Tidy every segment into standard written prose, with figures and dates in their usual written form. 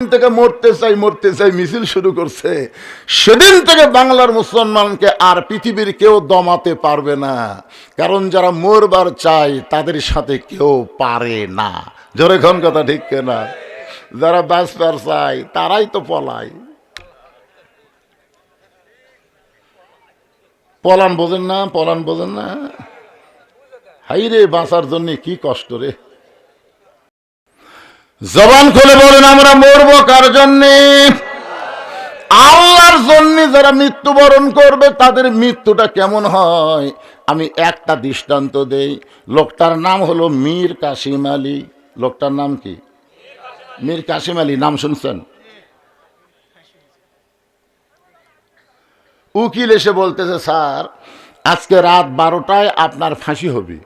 থেকে মরতে চাই মিছিল শুরু করছে, সেদিন থেকে বাংলার মুসলমানকে আর পৃথিবীর কেউ দমাতে পারবে না। কারণ যারা মরবার চায় তাদের সাথে কেউ পারে না। জোরে কোন কথা ঠিক না? যারা বাঁচবার চায় তারাই তো পলায়। পলান বোঝেন না? পলান বোঝেন না? হাই রে, বাঁচার জন্য কি কষ্ট রে। জবান খুলে বলেন, আমরা মরবো কার জন্যে? আল্লাহর জন্য। যারা মৃত্যুবরণ করবে তাদের মৃত্যুটা কেমন হয় আমি একটা দৃষ্টান্ত দেই। লোকটার নাম হলো মীর কাসিম আলী। লোকটার নাম কি? মীর কাসিম আলী। নাম শুনছেন? উকিল এসে বলতেছে, স্যার আজকে রাত 12টায় আপনার ফাঁসি হবে।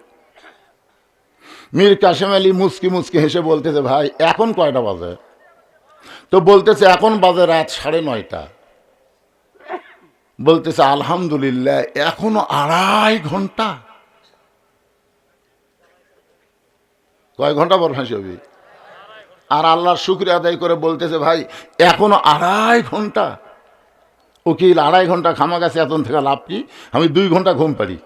মীর কাসিম আলী মুচকি মুচকি হেসে বলতেছে, ভাই এখন কয়টা বাজে? তো বলতেছে, এখন বাজে রাত 9:30। বলতেছে, আলহামদুলিল্লাহ এখনো 2.5 ঘন্টা। কয় ঘন্টা পর ফাঁসি হবে? আর আল্লাহর শুকরিয়া আদায় করে বলতেছে, ভাই এখনো 2.5 ঘন্টা। উকিল, 2.5 ঘন্টা খামা গেছে, এতন থেকে লাভ কি? আমি 2 ঘন্টা ঘুম পারি।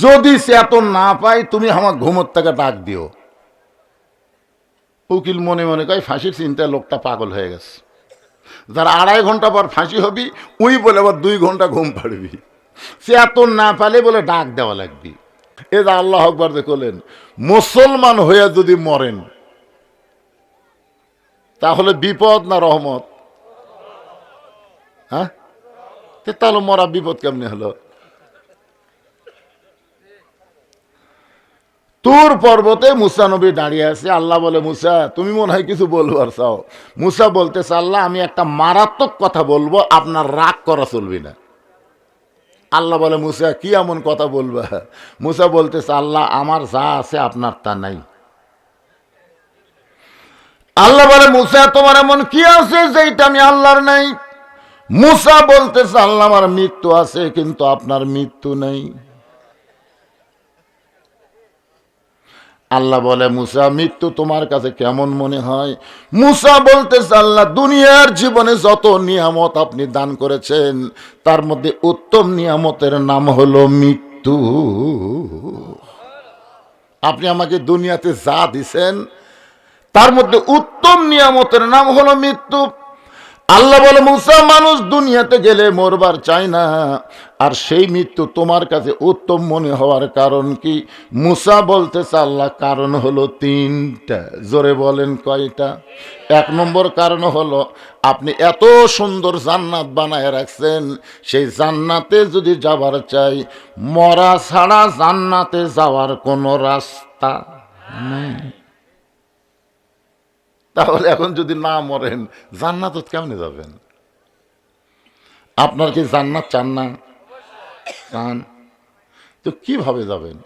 যদি চেতন না পাই তুমি আমার ঘুমোর থেকে ডাক দিও। উকিল মনে মনে কয়, ফাঁসির চিন্তায় লোকটা পাগল হয়ে গেছে। যারা 2.5 ঘন্টা পর ফাঁসি হবি উই বলে আবার 2 ঘন্টা ঘুম পাড়বি। চেতন না পালে বলে ডাক দেওয়া লাগবি। এ যা আল্লাহ আকবার যে করলেন, মুসলমান হয়ে যদি মরেন তাহলে বিপদ না রহমত? হ্যাঁ, তাহলে মরা বিপদ কেমনে হলো? তুর পর্বতে মুসা নবী দাঁড়িয়ে আছে। আল্লাহ বলে, মুসা তুমি মনে হয় কিছু বলবার চাও। মুসা বলতেছে, আল্লাহ আমি একটা মারাত্মক কথা বলবো, আপনার রাগ করা চলবে না। আল্লাহ বলে, মুসা কি এমন কথা বলবা? মুসা বলতেছে, আল্লাহ আমার যা আছে আপনার তা নাই। আল্লাহ বলে, মুসা তোমার এমন কি আছে যেটা আমি আল্লাহর নাই? মুসা বলতেছে, আল্লাহ আমার মৃত্যু আছে কিন্তু আপনার মৃত্যু নেই। আল্লাহ বলে, মুসা মৃত্যু তোমার কাছে কেমন মনে হয়? মুসা বলতেছে, আল্লাহ দুনিয়ার জীবনে যত নিয়ামত আপনি দান করেছেন তার মধ্যে উত্তম নিয়ামতের নাম হলো মৃত্যু। আপনি আমাকে দুনিয়াতে যা দিছেন তার মধ্যে উত্তম নিয়ামতের নাম হলো মৃত্যু। আল্লাহ বলে, মুসা মানুষ দুনিয়াতে গেলে মরবার চায় না, আর সেই মৃত্যু তোমার কাছে উত্তম মনে হওয়ার কারণ কি? মুসা বলতেছে, আল্লাহ কারণ হলো 3টা। জোরে বলেন কয়টা? 1 নম্বর কারণ হলো আপনি এত সুন্দর জান্নাত বানায় রাখছেন, সেই জান্নাতে যদি যাবার চাই মরা ছাড়া জান্নাতে যাওয়ার কোনো রাস্তা নেই। তাহলে এখন যদি না মরেন জান্নাত কেমনে যাবেন? আপনার কি জান্নাত চান না? চান তো কিভাবে যাবেন?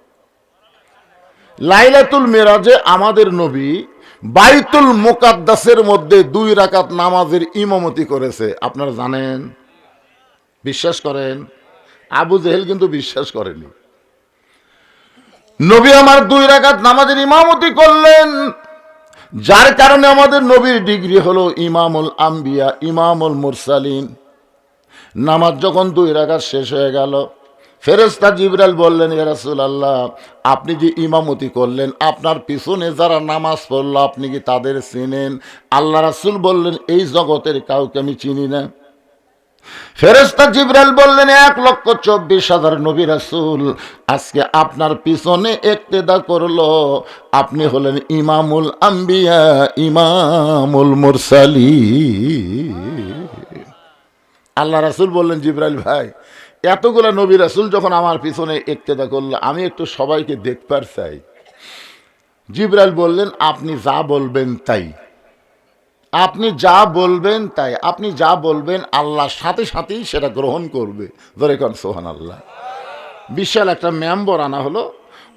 লাইলাতুল মেরাজে আমাদের নবী বাইতুল মুকাদ্দাসের মধ্যে 2 রাকাত নামাজের ইমামতি করেছে। আপনারা জানেন? বিশ্বাস করেন? আবু জেহেল কিন্তু বিশ্বাস করেনি। নবী আমার 2 রাকাত নামাজের ইমামতি করলেন, যার কারণে আমাদের নবীর ডিগ্রি হলো ইমামুল আম্বিয়া, ইমামুল মুরসালিন। নামাজ যখন 2 রাকাত শেষ হয়ে গেল, ফেরেশতা জিবরাইল বললেন, ইয়া রাসূলুল্লাহ আপনি যে ইমামতি করলেন আপনার পিছনে যারা নামাজ পড়লো আপনি কি তাদের চেনেন? আল্লাহ রাসূল বললেন, এই জগতের কাউকে আমি চিনি না। ফেরেশতা জিবরাইল বললেন, 1,24,000 নবী রাসূল আজকে আপনার পিছনে ইক্তেদা করলো, আপনি হলেন ইমামুল আম্বিয়া, ইমামুল মুরসালিন। আল্লাহ রাসূল বললেন, জিবরাইল ভাই এতগুলা নবী রাসূল যখন আমার পিছনে ইক্তেদা করলো আমি একটু সবাইকে দেখবার চাই। জিবরাইল বললেন, আপনি যা বলবেন তাই। আপনি যা বলবেন তাই। আপনি যা বলবেন আল্লাহ সাথে সাথেই সেটা গ্রহণ করবে। ধরে কোন সুবহানাল্লাহ। বিশাল একটা মেম্বর আনা হলো,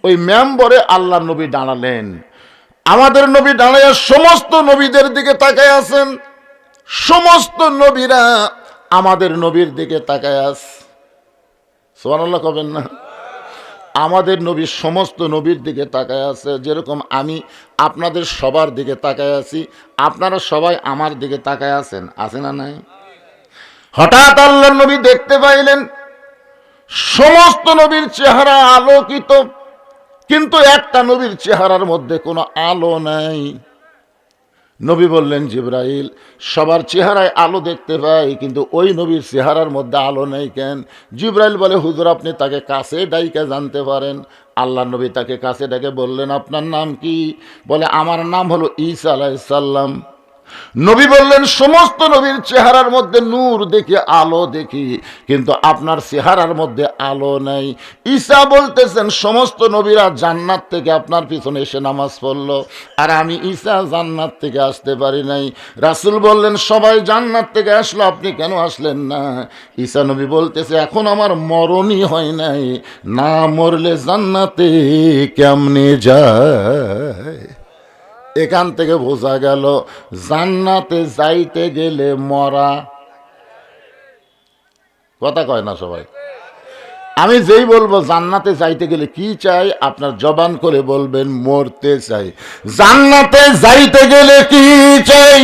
ওই মেম্বরে আল্লাহ নবী দাঁড়ালেন। আমাদের নবী দাঁড়ায় সমস্ত নবীদের দিকে তাকায় আছেন। সমস্ত নবীরা আমাদের নবীর দিকে তাকায় আছে। সুবহানাল্লাহ কবেন না? আমাদের নবী সমস্ত নবীর দিকে তাকায় আছে, যেরকম আমি আপনাদের সবার দিকে তাকায় আছি, আপনারা সবাই আমার দিকে তাকায় আছেন, আছে না নাই? হঠাৎ আল্লাহর নবী দেখতে পাইলেন সমস্ত নবীর চেহারা আলোকিত, কিন্তু একটা নবীর চেহারার মধ্যে কোনো আলো নাই। নবী বললেন, জিবরাইল, সবার চেহারায় আলো দেখতে পাই, কিন্তু ওই নবীর চেহারার মধ্যে আলো নেই কেন? জিবরাইল বলে, হুজুর, আপনি তাকে কাছে ডাইকা জানতে পারেন। আল্লাহ নবী তাকে কাছে ডেকে বললেন, আপনার নাম কি? বলে, আমার নাম হলো ঈসা আলাইহিস সালাম। নবী বললেন, সমস্ত নবীর চেহারার মধ্যে নূর দেখি, আলো দেখি, কিন্তু আপনার চেহারার মধ্যে আলো নাই। ঈসা বলতেছেন, সমস্ত নবীরা জান্নাত থেকে আপনার পিছনে এসে নামাজ পড়লো, আর আমি ঈসা জান্নাত থেকে আসতে পারি নাই। রাসূল বললেন, সবাই জান্নাত থেকে আসলো, আপনি কেন আসলেন না? ঈসা নবী বলতেছে, এখন আমার মরণই হয় নাই, না মরলে জান্নাতে কেমনে যায়? এখান থেকে বোঝা গেল জান্নাতে যাইতে গেলে মরা। কথা কয় না সবাই? আমি যেই বলবো জান্নাতে যাইতে গেলে কি চাই, আপনার জবান করে বলবেন, মরতে চাই। জান্নাতে যাইতে গেলে কি চাই?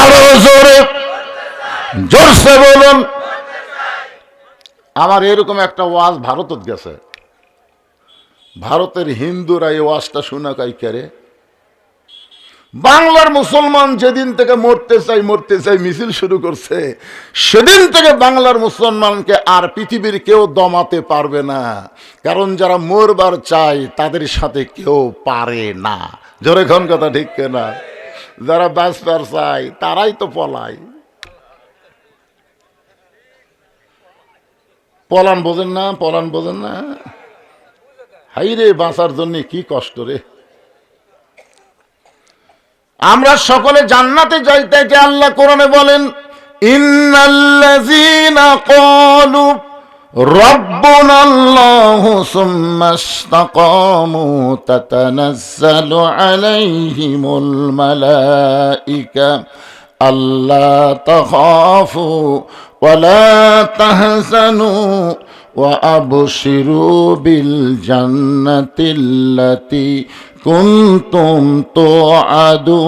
আরো জোরে, জোরসে বলুন। আমার এরকম একটা ওয়াজ ভারতত গেছে, ভারতের হিন্দুরা এই ওয়াজটা শোনা কাই করে। বাংলার মুসলমান যেদিন থেকে মরতে চাই মিছিল শুরু করছে, সেদিন থেকে বাংলার মুসলমানকে আর পৃথিবীর কেউ দমাতে পারবে না। কারণ যারা মরবার চায় তাদের সাথে কেউ পারে না। জোরে কোন কথা ঠিক না? যারা বাঁচবার চায় তারাই তো পলায়। পলান বোঝেন না? পলান বোঝেন না? হাই রে, বাঁচার জন্য কি কষ্ট রে। আমরা সকলে জান্নাতে যাইতে কে আল্লাহ কোরআনে বলেন, ইন্নাল্লাযীনা ক্বালু রাব্বুনাল্লাহু সুম্মা ইসতাকামু তাতানাজ্জালু আলাইহিমুল মালাইকা আল্লা তাখাফু ওয়া লা তাহজানু ওয়া আবশিরু বিল জান্নাতিল্লাতী কুনতুম তুআদুন।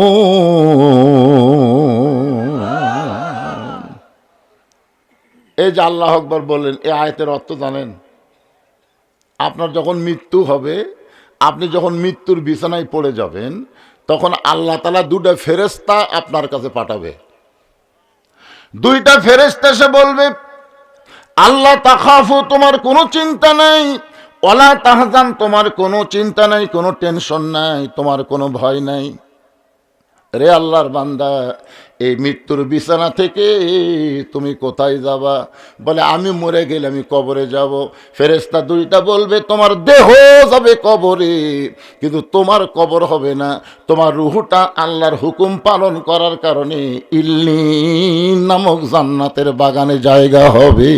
এই যে আল্লাহু আকবার বললেন, এই আয়াতের অর্থ জানেন? আপনার যখন মৃত্যু হবে, আপনি যখন মৃত্যুর বিছানায় পড়ে যাবেন, তখন আল্লাহ তাআলা দুটো ফেরেশতা আপনার কাছে পাঠাবে। দুইটা ফেরেশতা এসে বলবে, আল্লাহ তাখাফু, তোমার কোনো চিন্তা নাই, ওয়ালা তাহজান, তোমার কোনো চিন্তা নাই, কোনো টেনশন নাই, তোমার কোনো ভয় নাই। রে আল্লাহর বান্দা, এই মৃত্যুর বিছানা থেকে তুমি কোথায় যাবা? বলে, আমি মরে গেলে আমি কবরে যাব। ফেরেশতা দুইটা বলবে, তোমার দেহ যাবে কবরে, কিন্তু তোমার কবর হবে না। তোমার রুহটা আল্লাহর হুকুম পালন করার কারণে ইল্লিন নামক জান্নাতের বাগানে জায়গা হবে।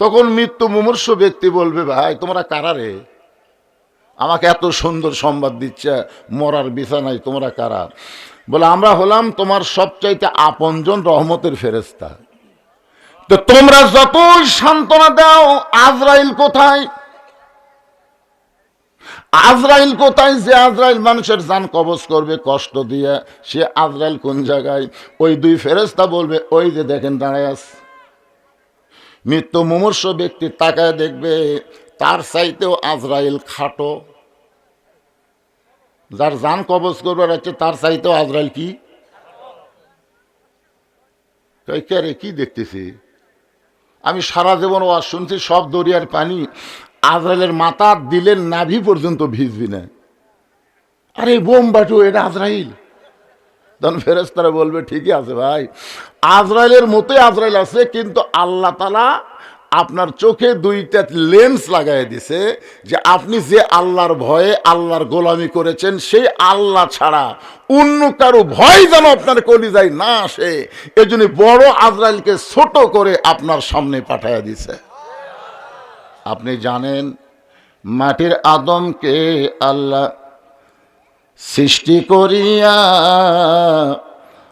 তখন মৃত্যু মুমূর্ষ ব্যক্তি বলবে, ভাই তোমরা কারা রে? আমাকে এত সুন্দর সংবাদ দিচ্ছে, মরার বিছানায় তোমরা কারা? বলে, আমরা হলাম তোমার সবচাইতে আপনজন রহমতের ফেরেশতা। তো তোমরা যতই সান্ত্বনা দাও, আজরাইল কোথায়? আজরাইল কোথায়? যে আজরাইল মানুষের জান কবজ করবে কষ্ট দিয়ে, সে আজরাইল কোন জায়গায়? ওই দুই ফেরেশতা বলবে, ওই যে দেখেন দাঁড়ায় আছে। মৃত্যু মুমূর্ষ ব্যক্তি তাকায় দেখবে, তার চাইতেও আজরাইল খাটো। যার জান কবজ করবার আছে তার চাইতেও আজরাইল কি? রে, কি দেখতেছি আমি? সারা জীবন ওয়াজ শুনছি, সব দরিয়ার পানি আজরাইলের মাথা দিলেন নাভি পর্যন্ত ভিজবি না। আরে বোম বাটু, এটা আজরাইল। তখন ফেরেশতারা বলবে, ঠিকই আছে ভাই, আজরাইলের মতোই আজরাইল আছে, কিন্তু আল্লাহ তাআলা আপনার চোখে দুইটা লেন্স লাগাই দিছে, যে আপনি যে আল্লাহর ভয়ে আল্লাহর গোলামি করেছেন, সেই আল্লাহ ছাড়া অন্য কারো ভয় যেন আপনার কলিজায় না আসে, এজন্য বড় আজরাইলকে ছোট করে আপনার সামনে পাঠাইয়া দিছে। আপনি জানেন, মাটির আদমকে আল্লাহ সৃষ্টি করিয়া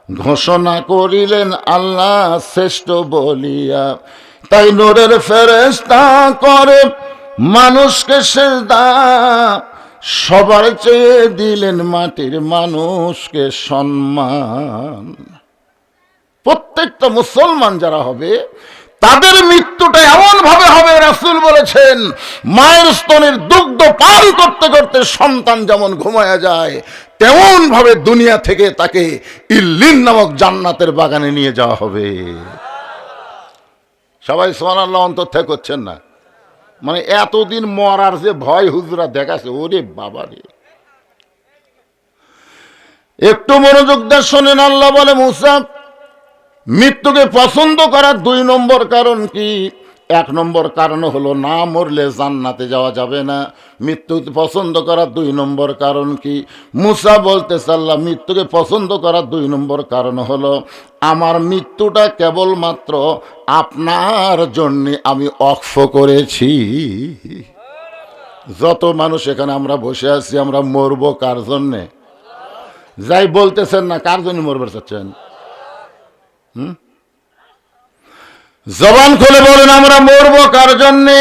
ঘোষণা করিলেন আল্লাহ শ্রেষ্ঠ বলিয়া, তাই নূরের ফেরেশতা করে মানুষকে সেজদা, সবার চেয়ে দিলেন মাটির মানুষকে সম্মান। প্রত্যেকটা মুসলমান যারা হবে তাদের মৃত্যুটা এমন ভাবে হবে, রাসূল বলেছেন মায়ের স্তনের দুগ্ধ পান করতে করতে সন্তান যেমন ঘুমায়া যায়, তেমন ভাবে দুনিয়া থেকে তাকে ইল্লিন নামক জান্নাতের বাগানে নিয়ে যাওয়া হবে। সবাই সুবহানাল্লাহ অন্তর থেকে করছেন না? মানে এতদিন মরার যে ভয় হুজুরা দেখাচ্ছে, ওরে বাবা রে। একটু মনোযোগ দিয়ে শোনেন, আল্লাহ বলে মুসা মৃত্যুকে পছন্দ করার 2 নম্বর কারণ কি? 1 নম্বর কারণ হলো না মরলে জান্নাতে যাওয়া যাবে না। মৃত্যু পছন্দ করার 2 নম্বর কারণ কি? মুসা বলতেছে আল্লাহ মৃত্যুকে পছন্দ করার 2 নম্বর কারণ হলো আমার মৃত্যুটা কেবলমাত্র আপনার জন্য আমি অক্ষ করেছি। যত মানুষ এখানে আমরা বসে আছি, আমরা মরবো কার জন্যে? যাই বলতেছেন না, কার জন্য মরবে চাচ্ছেন? জবান খুলে বলেন আমরা মরবো কার জন্যে?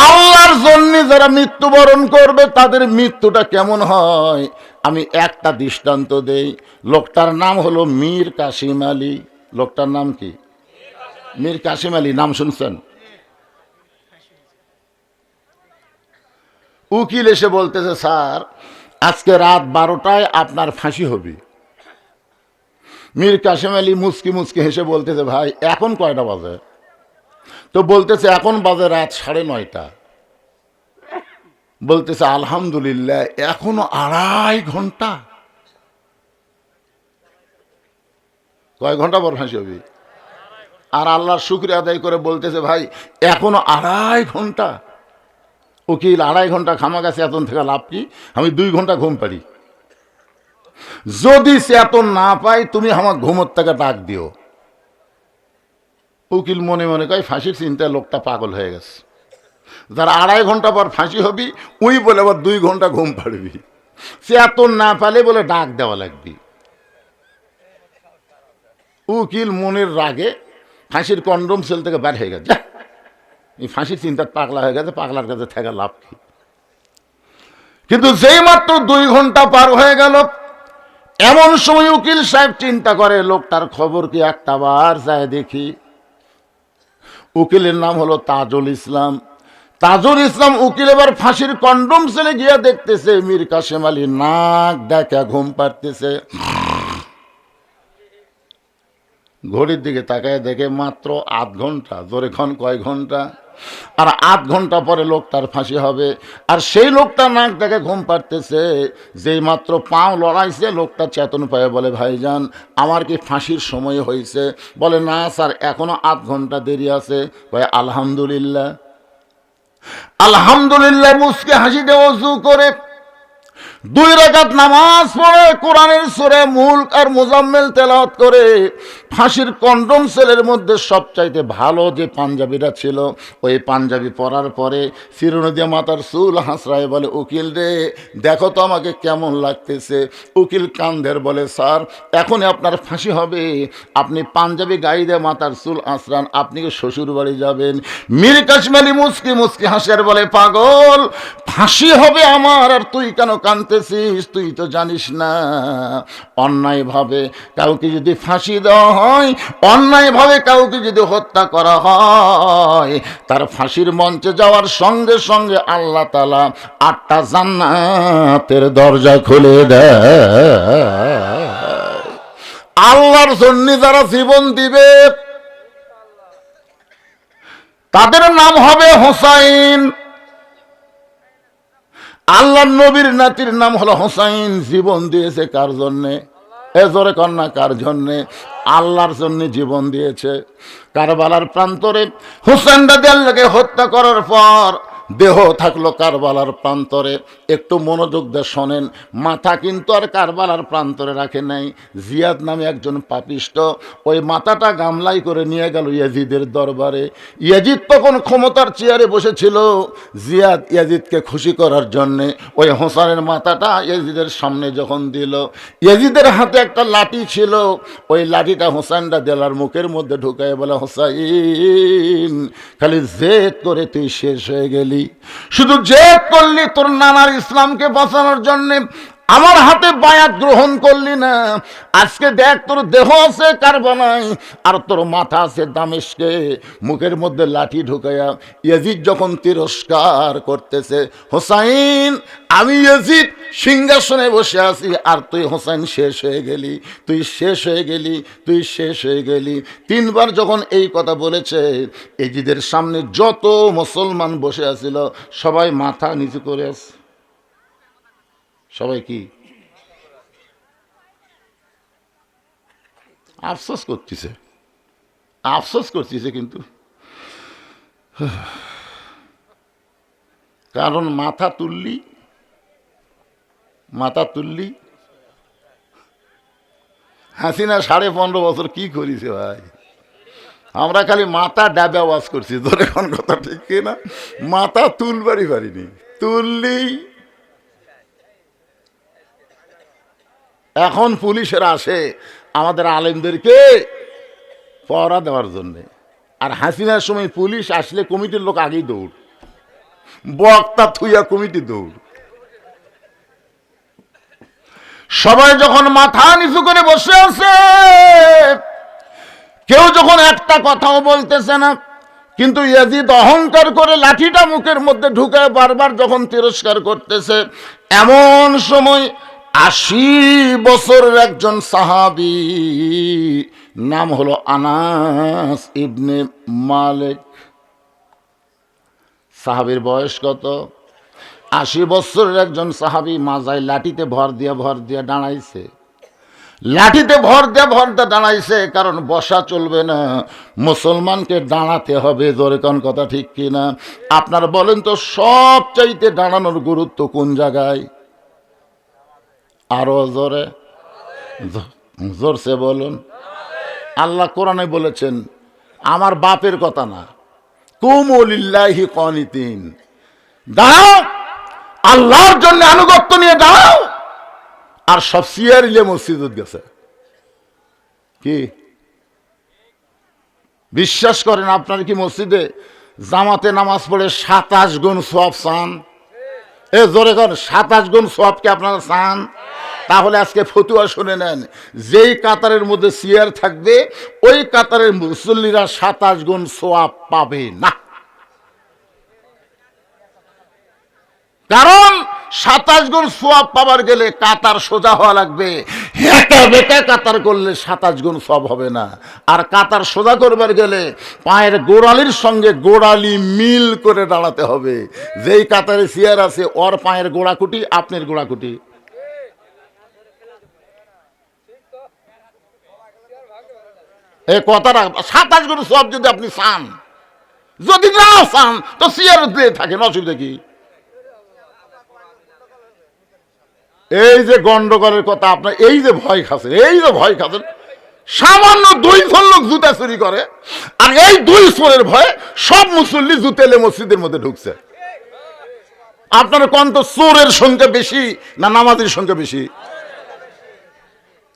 আল্লাহর জন্য। যারা মৃত্যুবরণ করবে তাদের মৃত্যুটা কেমন হয় আমি একটা দৃষ্টান্ত দেই। লোকটার নাম হলো মীর কাসিম আলী। লোকটার নাম কি? মীর কাসিম আলী, নাম শুনছেন? উকিল এসে বলতেছে স্যার আজকে রাত 12টায় আপনার ফাঁসি হবে। মীর কাসিম আলী মুচকি মুচকি হেসে বলতেছে ভাই এখন কয়টা বাজে? তো বলতেছে এখন বাজে রাত 9:30। বলতেছে আলহামদুলিল্লাহ এখনো 2.5 ঘন্টা। কয় ঘন্টা পর ফাঁসি হবে? আর আল্লাহর শুকরিয়া আদায় করে বলতেছে ভাই এখনো 2.5 ঘন্টা। উকিল 2.5 ঘন্টা খামা গেছে, এতন থেকে লাভ কি? আমি 2 ঘন্টা ঘুম পারি। যদি চেতন না পাই তুমি আমার ঘুমোর থেকে ডাক দিও। উকিল মনে মনে কয় ফাঁসির চিন্তায় লোকটা পাগল হয়ে গেছে। যারা 2.5 ঘন্টা পর ফাঁসি হবি ওই বলে আবার 2 ঘন্টা ঘুম পাড়বি। চেতন না পালে বলে ডাক দেওয়া লাগবি। উকিল মনের রাগে ফাঁসির কন্ডম সেল থেকে বের হয়ে গেছে। এই ফাঁসির চিন্তা পাগলা হয়ে গেছে, পাগলার কাছে থাকা লাভ কি? কিন্তু যেই মাত্র 2 ঘন্টা পার হয়ে গেল, এমন সময় উকিল সাহেব চিন্তা করে লোকটার খবর কি একটা বার যায় দেখি। উকিলের নাম হলো তাজুল ইসলাম। তাজুল ইসলাম উকিল এবার ফাঁসির কন্ডম সেলে গিয়ে দেখতেছে মীর কাসিম আলী নাক দেখা ঘুম পাড়তেছে। ঘড়ির দিকে তাকায় দেখে মাত্র 8 ঘন্টা। জোরে খন কয় ঘন্টা? আর 8 ঘন্টা পরে লোকটার ফাঁসি হবে। আর সেই লোকটা নাক দেখে ঘুম পাড়তেছে। যেই মাত্র পাও লড়াইছে লোকটা চেতন পায়ে বলে ভাইজান আমার কি ফাঁসির সময় হয়েছে? বলে না স্যার এখনো 8 ঘন্টা দেরি আছে। কয় আলহামদুলিল্লাহ। আলহামদুলিল্লাহ মুসকে হাসি দিয়ে ওযু করে 2 রাকাত নামাজ পড়ে কোরআনের সূরা মুলক আর মুজাম্মিল তেলাওয়াত করে ফাঁসির কন্ডম সেলের মধ্যে সবচাইতে ভালো যে পাঞ্জাবিটা ছিল ওই পাঞ্জাবি পরার পরে চিরুনি মাথার চুল হাসরায় বলে উকিল রে দেখো তো আমাকে কেমন লাগতেছে। উকিল কান্দের বলে স্যার এখনই আপনার ফাঁসি হবে, আপনি পাঞ্জাবি গায়ে দিয়ে মাথার চুল আঁচড়ান, আপনি কি শ্বশুর বাড়ি যাবেন? মীর কাসিম আলী মুচকি মুচকি হাসিয়ার বলে পাগল ফাঁসি হবে আমার আর তুই কেন কাঁদতেছিস? তুই তো জানিস না অন্যায়ভাবে কাউকে যদি ফাঁসি দেওয়া হয়, অন্যায়ভাবে কাউকে যদি হত্যা করা হয়, তার ফাঁসির মঞ্চে যাওয়ার সঙ্গে সঙ্গে আল্লাহ তাআলা 8টা জান্নাতের দরজা খুলে দেয়। আল্লাহর জন্য যারা জীবন দিবে তাদের নাম হবে হোসাইন। আল্লাহর নবীর নাতির নাম হলো হোসাইন। জীবন দিয়েছে কার জন্যে? এজরে কন্যা কার জন্যে? আল্লাহর জন্য জীবন দিয়েছে। কারবালার প্রান্তরে হোসেন রাদিয়াল্লাহুকে হত্যা করার পর দেহ থাকলো কারবালার প্রান্তরে। একটু মনোযোগ দিয়ে শোনেন, মাথা কিন্তু আর কারবালার প্রান্তরে রাখে নাই। জিয়াদ নামে একজন পাপিষ্ট ওই মাথাটা গামলাই করে নিয়ে গেল ইয়াজিদের দরবারে। ইয়াজিদ তখন ক্ষমতার চেয়ারে বসেছিল। জিয়াদ ইয়াজিদকে খুশি করার জন্যে ওই হোসেনের মাথাটা ইয়াজিদের সামনে যখন দিল, ইয়াজিদের হাতে একটা লাঠি ছিল, ওই লাঠিটা হোসেনটা দেলার মুখের মধ্যে ঢুকায় বলে, হোসাইন খালি জেদ করে তুই শেষ হয়ে গেলি, শুধু জেদ করলি তোর নানার ইসলামকে বাঁচানোর জন্যে, আমার হাতে বায়াত গ্রহণ করলি না। আজকে দেখ তোর দেহ আছে কারবালায় আর তোর মাথা আছে দামেস্কে। মুখের মধ্যে লাঠি ঢুকাইয়া ইয়াজিদ যখন তিরস্কার করতেছে, হোসাইন আমি ইয়াজিদ সিংহাসনে বসে আছি আর তুই হোসাইন শেষ হয়ে গেলি, তুই শেষ হয়ে গেলি, তুই শেষ হয়ে গেলি। তিনবার যখন এই কথা বলেছে, ইয়াজিদের সামনে যত মুসলমান বসে আছিল সবাই মাথা নিচু করে আছে। সবাই কি আফসোস করতেছে, আফসোস করতেছে, কিন্তু কারণ মাথা তুললি হাসিনা 15.5 বছর কি করেছে ভাই? আমরা খালি মাথা ডাবে আওয়াজ করছি, তোর এখন কথা ঠিক কিনা? মাথা তুলবারই পারিনি। তুললি এখন পুলিশেরা আসে আমাদের আলেমদেরকে পহরা দেওয়ার জন্যে, আর হাসিনার সময় পুলিশ আসলে কমিটির লোক আগেই দৌড়, বক্তা থুইয়া কমিটি দৌড়। সবাই যখন মাথা নিচু করে বসে আছে, কেউ যখন একটা কথাও বলতেছে না, কিন্তু ইয়াজিদ অহংকার করে লাঠিটা মুখের মধ্যে ঢুকায় বারবার যখন তিরস্কার করতেছে, এমন সময় 80 বছরের একজন সাহাবী, নাম হলো আনাস ইবনে মালিক। সাহাবীর বয়স কত? 80 বছরের একজন সাহাবী মাজায় লাঠিতে ভর দিয়া দাঁড়াইছে। লাঠিতে ভর দিয়ে দাঁড়াইছে, কারণ বসা চলবে না, মুসলমানকে দাঁড়াতে হবে। জোরে কোন কথা ঠিক কিনা? আপনারা বলেন তো, সব চাইতে দাঁড়ানোর গুরুত্ব কোন জায়গায়? আরো জোরে, জোরসে বলুন। আল্লাহ কোরআনে বলেছেন, আমার বাপের কথা না, কুমু লিল্লাহি কানিতিন, দাঁড়াও আল্লাহর জন্য আনুগত্য নিয়ে দাঁড়াও। আর সব সিয়ারিলে মসজিদ গেছে। কি বিশ্বাস করেন আপনারা কি মসজিদে জামাতে নামাজ পড়ে 27 গুণ সওয়াব চান? এ জোরে করেন, 27 গুণ সওয়াব কি আপনারা চান? তাহলে আজকে ফতুয়া শুনে নেন, যেই কাতারের মধ্যে সিয়ার থাকবে ওই কাতারের মুসল্লিরা 27 গুণ সওয়াব পাবে না। কারণ 27 গুণ সওয়াব পাবার গেলে কাতার সোজা হওয়া লাগবে। হেঁটে বেঁকে কাতার করলে 27 গুণ সওয়াব হবে না। আর কাতার সোজা করবার গেলে পায়ের গোড়ালির সঙ্গে গোড়ালি মিল করে দাঁড়াতে হবে। যেই কাতারে চেয়ার আছে ওর পায়ের গোড়াকুটি আপনার গোড়াকুটি। এই কথাটা 27 গুণ সওয়াব যদি আপনি চান, যদি না চান তো চেয়ার দিয়ে থাকেন, অসুবিধা কি? এই যে গন্ডগোলের কথা আপনার, এই যে ভয় খাচ্ছেন, সামান্য 2 জন লোক জুতা চুরি করে, আর এই 2 চোরের ভয়ে সব মুসল্লি জুতেলে মসজিদের মধ্যে ঢুকছে। আপনার কোন তো চোরের সংখ্যা বেশি না নামাজের সংখ্যা বেশি?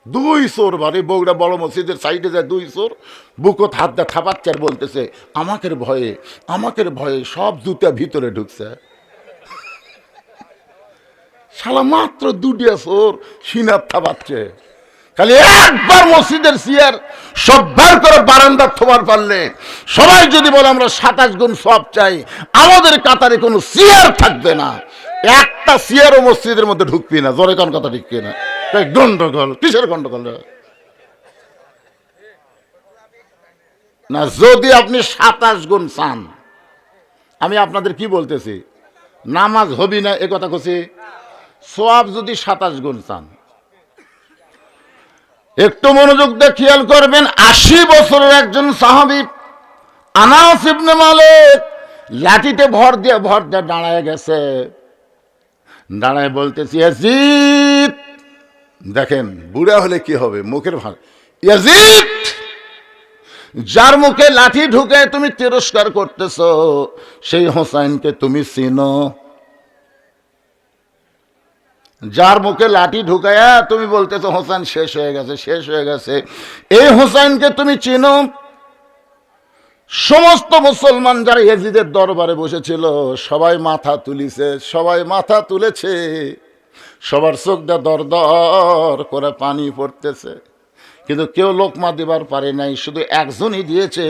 2 চোর বাড়ি বগুড়া বড় মসজিদের সাইডে যায় 2 চোর, বুকত হাত দা থাপাচ্ছে আর বলতেছে, আমাকের ভয়ে সব জুতা ভিতরে ঢুকছে। শালা মাত্র 2টা চোর সিনার থাবাচ্ছে। খালি একবার মসজিদের চেয়ার সব বার করে বারান্দা থোবার পারলে, সবাই যদি বলে আমরা 27 গুণ সওয়াব চাই, আমাদের কাতারে কোনো চেয়ার থাকবে না, একটা চেয়ারও মসজিদের মধ্যে ঢুকবি না। জোরে কোন কথা ঠিক কিনা? গন্ডগোল কিসের গন্ডগোল না? যদি আপনি 27 গুণ চান, আমি আপনাদের কি বলতেছি, নামাজ হবি না এ কথা কছি, সওয়াব যদি 27 গুণ চান, একটু মনোযোগ দিয়ে খেয়াল করবেন। 80 বছরের একজন সাহাবী আনাস ইবনে মালিক লাঠিতে ভর দিয়ে দাঁড়ায় গেছে। দাঁড়ায় বলতেছি, ইয়াজিদ, দেখেন বুড়া হলে কি হবে, মুখের ভাগ, ইয়াজিদ, যার মুখে লাঠি ঢুকে তুমি তিরস্কার করতেছ, সেই হোসাইনকে তুমি চিনো? যার মুখে লাঠি ঢুকায়া তুমি বলতেছো হোসেন শেষ হয়ে গেছে, শেষ হয়ে গেছে, এই হোসেনকে তুমি চিনো? সমস্ত মুসলমান যারা ইয়াজিদের দরবারে বসেছিল সবাই মাথা তুলিছে, সবাই মাথা তুলেছে, সবার চোখ দিয়ে দর দর করে পানি পড়তেছে, কিন্তু কেউ লোকমা দিবার পারে নাই, শুধু একজনই দিয়েছে।